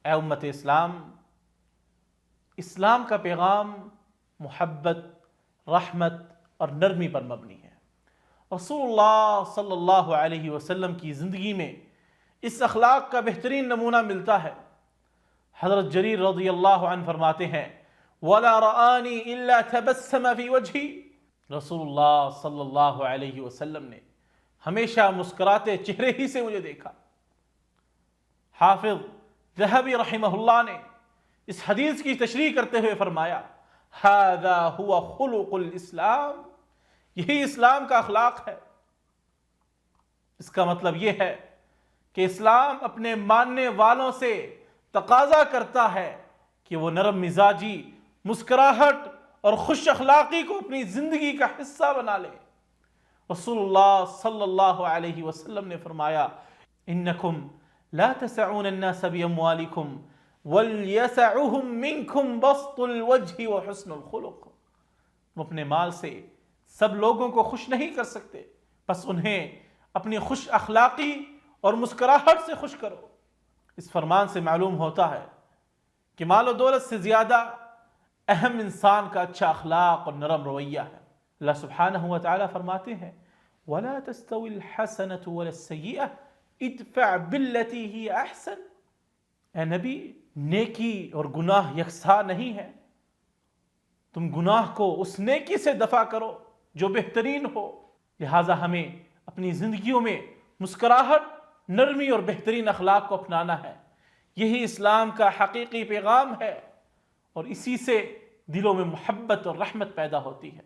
اے امت اسلام، اسلام کا پیغام محبت، رحمت اور نرمی پر مبنی ہے۔ رسول اللہ صلی اللہ علیہ وسلم کی زندگی میں اس اخلاق کا بہترین نمونہ ملتا ہے۔ حضرت جریر رضی اللہ عنہ فرماتے ہیں وَلَا رَآنِي إِلَّا تَبَسَّمَ فِي وَجْهِي، رسول اللہ صلی اللہ علیہ وسلم نے ہمیشہ مسکراتے چہرے ہی سے مجھے دیکھا۔ حافظ ذہبی رحمہ اللہ نے اس حدیث کی تشریح کرتے ہوئے فرمایا هَذَا هُوَ خُلُقُ الْإِسْلام، یہی اسلام کا اخلاق ہے۔ اس کا مطلب یہ ہے کہ اسلام اپنے ماننے والوں سے تقاضا کرتا ہے کہ وہ نرم مزاجی، مسکراہٹ اور خوش اخلاقی کو اپنی زندگی کا حصہ بنا لے۔ رسول اللہ صلی اللہ علیہ وسلم نے فرمایا انکم لا تسعون الناس باموالکم وليسعهم منکم بسط الوجہ وحسن الخلق، تم اپنے مال سے سب لوگوں کو خوش نہیں کر سکتے، بس انہیں اپنی خوش اخلاقی اور مسکراہٹ سے خوش کرو۔ اس فرمان سے معلوم ہوتا ہے کہ مال و دولت سے زیادہ اہم انسان کا اچھا اخلاق اور نرم رویہ ہے۔ اللہ سبحانہ وتعالی فرماتے ہیں وَلَا تَسْتَوِي الْحَسَنَةُ وَلَا السَّيِّئَةُ ادْفَعْ بِالَّتِي هِيَ أَحْسَنُ، اے نبی نیکی اور گناہ یکساں نہیں ہے، تم گناہ کو اس نیکی سے دفع کرو جو بہترین ہو۔ لہٰذا ہمیں اپنی زندگیوں میں مسکراہٹ، نرمی اور بہترین اخلاق کو اپنانا ہے۔ یہی اسلام کا حقیقی پیغام ہے اور اسی سے دلوں میں محبت اور رحمت پیدا ہوتی ہے۔